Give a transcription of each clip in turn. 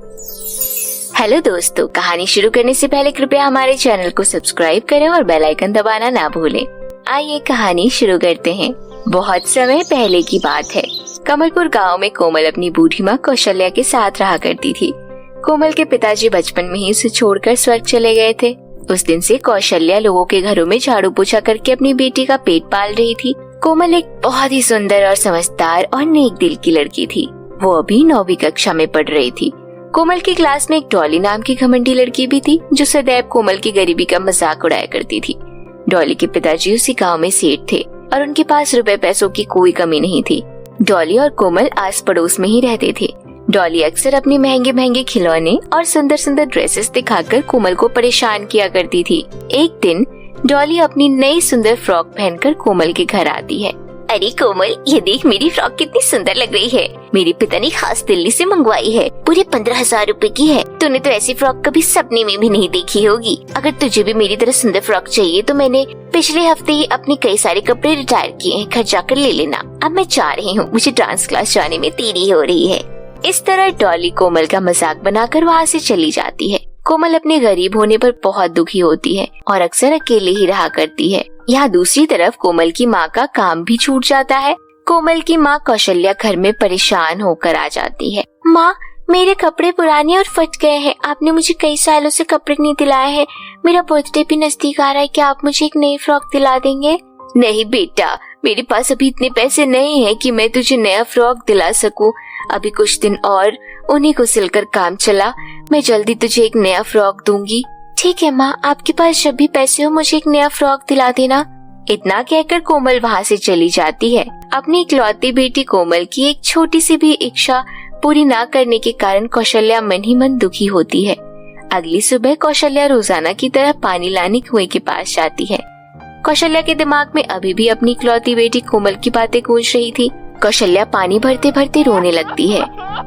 Hello दोस्तों, कहानी शुरू करने से पहले कृपया हमारे चैनल को सब्सक्राइब करें और बेल आइकन दबाना ना भूलें। आइए कहानी शुरू करते हैं। बहुत समय पहले की बात है। कमलपुर गांव में कोमल अपनी बूढ़ी माँ कौशल्या के साथ रहा करती थी। कोमल के पिताजी बचपन में ही उसे छोड़कर स्वर्ग चले गए थे। उस दिन से कौशल्या लोगों के घरों में झाड़ू पोछा करके अपनी बेटी का पेट पाल रही थी। कोमल एक बहुत ही सुंदर और समझदार और नेक दिल की लड़की थी। वो अभी 9वीं कक्षा में पढ़ रही थी। कोमल की क्लास में एक डॉली नाम की घमंडी लड़की भी थी, जो सदैव कोमल की गरीबी का मजाक उड़ाया करती थी। डॉली के पिताजी उसी गांव में सेठ थे और उनके पास रुपए पैसों की कोई कमी नहीं थी। डॉली और कोमल आस पड़ोस में ही रहते थे। डॉली अक्सर अपने महंगे महंगे खिलौने और सुंदर सुंदर ड्रेसेस दिखाकर कोमल को परेशान किया करती थी। एक दिन डॉली अपनी नई सुंदर फ्रॉक पहनकर कोमल के घर आती है। अरे कोमल, ये देख मेरी फ्रॉक कितनी सुंदर लग रही है। मेरी पिता ने खास दिल्ली से मंगवाई है। पूरे 15,000 रुपए की है। तूने तो ऐसी फ्रॉक कभी सपने में भी नहीं देखी होगी। अगर तुझे भी मेरी तरह सुंदर फ्रॉक चाहिए तो मैंने पिछले हफ्ते ही अपने कई सारे कपड़े रिटायर किए हैं, घर जाकर ले लेना। अब मैं जा रही हूँ, मुझे डांस क्लास जाने में देरी हो रही है। इस तरह डॉली कोमल का मजाक बनाकर वहाँ से चली जाती है। कोमल अपने गरीब होने पर बहुत दुखी होती है और अक्सर अकेले ही रहा करती है। यहाँ दूसरी तरफ कोमल की माँ का काम भी छूट जाता है। कोमल की माँ कौशल्या घर में परेशान होकर आ जाती है। माँ, मेरे कपड़े पुराने और फट गए हैं। आपने मुझे कई सालों से कपड़े नहीं दिलाए हैं। मेरा बर्थडे भी नजदीक आ रहा है, क्या आप मुझे एक नई फ्रॉक दिला देंगे? नहीं बेटा, मेरे पास अभी इतने पैसे नहीं है कि मैं तुझे नया फ्रॉक दिला सकूं। अभी कुछ दिन और उन्हीं को सिलकर काम चला, मैं जल्दी तुझे एक नया फ्रॉक दूंगी। ठीक है माँ, आपके पास जब भी पैसे हो मुझे एक नया फ्रॉक दिला देना। इतना कहकर कोमल वहाँ से चली जाती है। अपनी इकलौती बेटी कोमल की एक छोटी सी भी इच्छा पूरी ना करने के कारण कौशल्या मन ही मन दुखी होती है। अगली सुबह कौशल्या रोजाना की तरह पानी लाने कुएं के पास जाती है। कौशल्या के दिमाग में अभी भी अपनी इकलौती बेटी कोमल की बातें गूंज रही थी। कौशल्या पानी भरते भरते रोने लगती है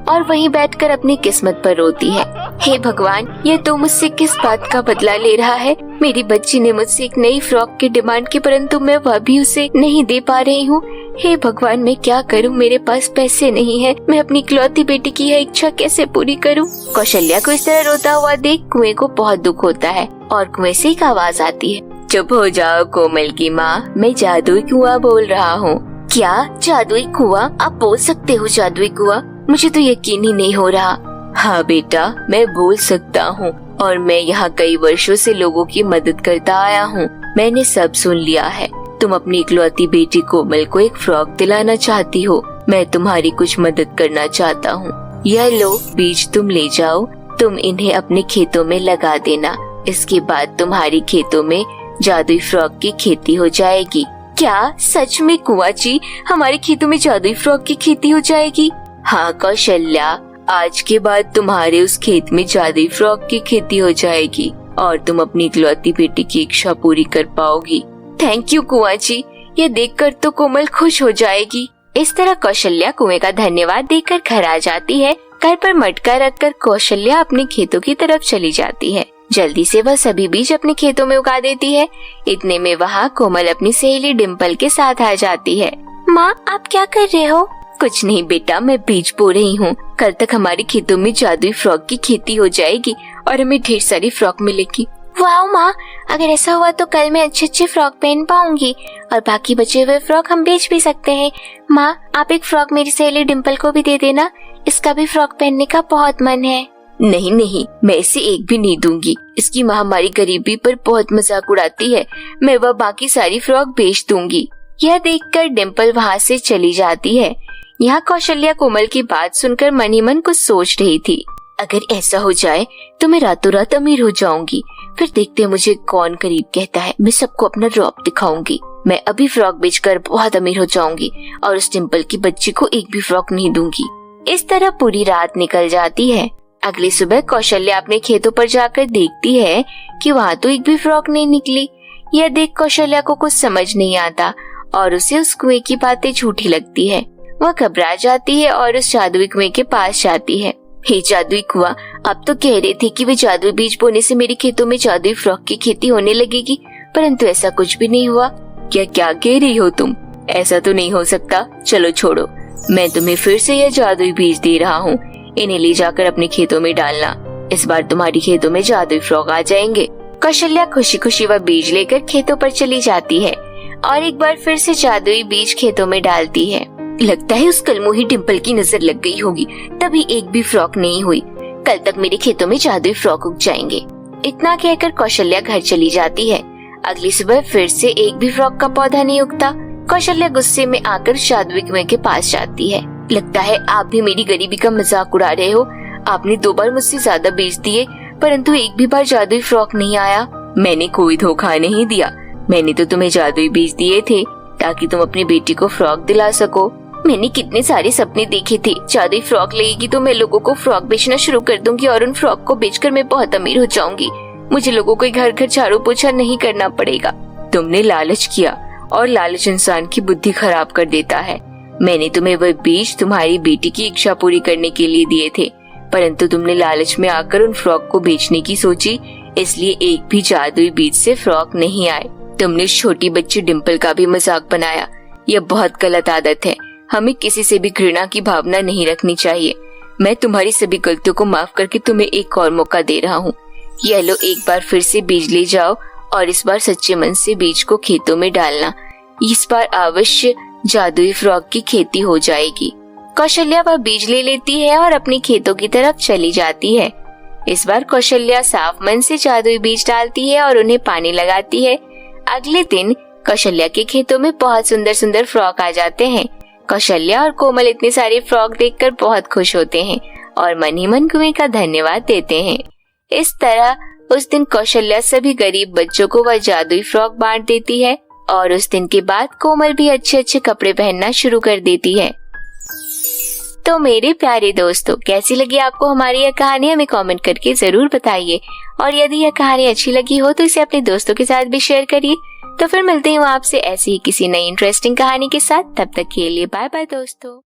और वहीं बैठकर अपनी किस्मत पर रोती है। हे भगवान, ये तो मुझसे किस बात का बदला ले रहा है? मेरी बच्ची ने मुझसे एक नई फ्रॉक की डिमांड की, परंतु मैं वह भी उसे नहीं दे पा रही हूँ। हे भगवान, मैं क्या करूँ? मेरे पास पैसे नहीं है। मैं अपनी इकलौती बेटी की यह इच्छा कैसे पूरी करूँ? कौशल्या को इस तरह रोता हुआ देख कुएं को बहुत दुख होता है और कुएं से एक आवाज आती है। चुप हो जाओ कोमल की माँ, मैं जादुई कुआं बोल रहा हूँ। क्या जादुई कुआं? आप बोल सकते हो जादुई कुआं? मुझे तो यकीन ही नहीं हो रहा। हाँ बेटा, मैं बोल सकता हूँ और मैं यहाँ कई वर्षों से लोगों की मदद करता आया हूँ। मैंने सब सुन लिया है। तुम अपनी इकलौती बेटी कोमल को एक फ्रॉक दिलाना चाहती हो। मैं तुम्हारी कुछ मदद करना चाहता हूँ। यह लो बीज, तुम ले जाओ। तुम इन्हें अपने खेतों में लगा देना। इसके बाद तुम्हारी खेतों में जादुई फ्रॉक की खेती हो जाएगी। क्या सच में कुआं जी, हमारे खेतों में जादुई फ्रॉक की खेती हो जाएगी? हाँ कौशल्या, आज के बाद तुम्हारे उस खेत में जादुई फ्रॉक की खेती हो जाएगी और तुम अपनी इकलौती बेटी की इच्छा पूरी कर पाओगी। थैंक यू कुआं जी, ये देखकर तो कोमल खुश हो जाएगी। इस तरह कौशल्या कुएं का धन्यवाद देकर घर आ जाती है। घर पर मटका रखकर कौशल्या अपने खेतों की तरफ चली जाती है। जल्दी से वह सभी बीज अपने खेतों में उगा देती है। इतने में वहाँ कोमल अपनी सहेली डिम्पल के साथ आ जाती है। माँ, आप क्या कर रहे हो? कुछ नहीं बेटा, मैं बीज बो रही हूँ। कल तक हमारे खेतों में जादुई फ्रॉक की खेती हो जाएगी और हमें ढेर सारी फ्रॉक मिलेगी। वाह माँ, अगर ऐसा हुआ तो कल मैं अच्छे अच्छे फ्रॉक पहन पाऊंगी और बाकी बचे हुए फ्रॉक हम बेच भी सकते हैं। माँ, आप एक फ्रॉक मेरी सहेली डिम्पल को भी दे देना, इसका भी फ्रॉक पहनने का बहुत मन है। नहीं नहीं, मैं इसे एक भी नहीं दूंगी। इसकी माँ हमारी गरीबी पर बहुत मजाक उड़ाती है। मैं वह बाकी सारी फ्रॉक बेच दूंगी। यह देखकर डिम्पल वहाँ से चली जाती है। यहाँ कौशल्या कोमल की बात सुनकर मन ही मन कुछ सोच रही थी। अगर ऐसा हो जाए तो मैं रातों रात अमीर हो जाऊंगी। फिर देखते हैं मुझे कौन करीब कहता है। मैं सबको अपना रौब दिखाऊंगी। मैं अभी फ्रॉक बेचकर बहुत अमीर हो जाऊंगी और उस डिम्पल की बच्ची को एक भी फ्रॉक नहीं दूंगी। इस तरह पूरी रात निकल जाती है। अगली सुबह कौशल्या अपने खेतों पर जाकर देखती है कि वहाँ तो एक भी फ्रॉक नहीं निकली। यह देख कौशल्या को कुछ समझ नहीं आता और उसे उस कुएं की बातें झूठी लगती है। वह घबरा जाती है और उस जादुई कुएं के पास जाती है। हे जादुई कुआं, आप तो कह रहे थे कि वे जादुई बीज बोने से मेरे खेतों में जादुई फ्रॉक की खेती होने लगेगी, परंतु ऐसा कुछ भी नहीं हुआ। क्या कह रही हो तुम? ऐसा तो नहीं हो सकता। चलो छोड़ो, मैं तुम्हें फिर से यह जादुई बीज दे रहा हूँ। इन्हें ले जाकर अपने खेतों में डालना। इस बार तुम्हारी खेतों में जादुई फ्रॉग आ जाएंगे। कौशल्या खुशी खुशी वह बीज लेकर खेतों पर चली जाती है और एक बार फिर से जादुई बीज खेतों में डालती है। लगता है उस कलमुही डिम्पल की नजर लग गई होगी, तभी एक भी फ्रॉग नहीं हुई। कल तक मेरे खेतों में जादुई फ्रॉग उग जाएंगे। इतना कहकर कौशल्या घर चली जाती है। अगली सुबह फिर से एक भी फ्रॉग का पौधा नहीं उगता। कौशल्या गुस्से में आकर जादुई कुएं के पास जाती है। लगता है आप भी मेरी गरीबी का मजाक उड़ा रहे हो। आपने 2 बार मुझसे ज्यादा बीज दिए, परंतु एक भी बार जादुई फ्रॉग नहीं आया। मैंने कोई धोखा नहीं दिया। मैंने तो तुम्हें जादुई बीज दिए थे ताकि तुम अपनी बेटी को फ्रॉग दिला सको। मैंने कितने सारे सपने देखे थे। जादुई फ्रॉग लगेगी तो मैं लोगों को फ्रॉग बेचना शुरू कर दूंगी और उन फ्रॉग को बेचकर मैं बहुत अमीर हो जाऊंगी। मुझे लोगों को घर घर झाड़ू पोछा नहीं करना पड़ेगा। तुमने लालच किया और लालच इंसान की बुद्धि खराब कर देता है। मैंने तुम्हें वह बीज तुम्हारी बेटी की इच्छा पूरी करने के लिए दिए थे, परंतु तुमने लालच में आकर उन फ्रॉग को बेचने की सोची, इसलिए एक भी जादुई बीज से फ्रॉग नहीं आए। तुमने छोटी बच्ची डिम्पल का भी मजाक बनाया। यह बहुत गलत आदत है। हमें किसी से भी घृणा की भावना नहीं रखनी चाहिए। मैं तुम्हारी सभी गलतियों को माफ करके तुम्हें एक और मौका दे रहा हूँ। यह लो, एक बार फिर से बीज ले जाओ और इस बार सच्चे मन से बीज को खेतों में डालना। इस बार अवश्य जादुई फ्रॉग की खेती हो जाएगी। कौशल्या वह बीज ले लेती है और अपनी खेतों की तरफ चली जाती है। इस बार कौशल्या साफ मन से जादुई बीज डालती है और उन्हें पानी लगाती है। अगले दिन कौशल्या के खेतों में बहुत सुंदर सुंदर फ्रॉग आ जाते हैं। कौशल्या और कोमल इतने सारे फ्रॉग देखकर बहुत खुश होते हैं और मन ही मन कुएं का धन्यवाद देते हैं। इस तरह उस दिन कौशल्या सभी गरीब बच्चों को वह जादुई फ्रॉग बांट देती है और उस दिन के बाद कोमल भी अच्छे अच्छे कपड़े पहनना शुरू कर देती है। तो मेरे प्यारे दोस्तों, कैसी लगी आपको हमारी यह कहानी? हमें कमेंट करके जरूर बताइए और यदि यह कहानी अच्छी लगी हो तो इसे अपने दोस्तों के साथ भी शेयर करिए। तो फिर मिलते हैं आपसे ऐसी ही किसी नई इंटरेस्टिंग कहानी के साथ। तब तक के लिए बाय बाय दोस्तों।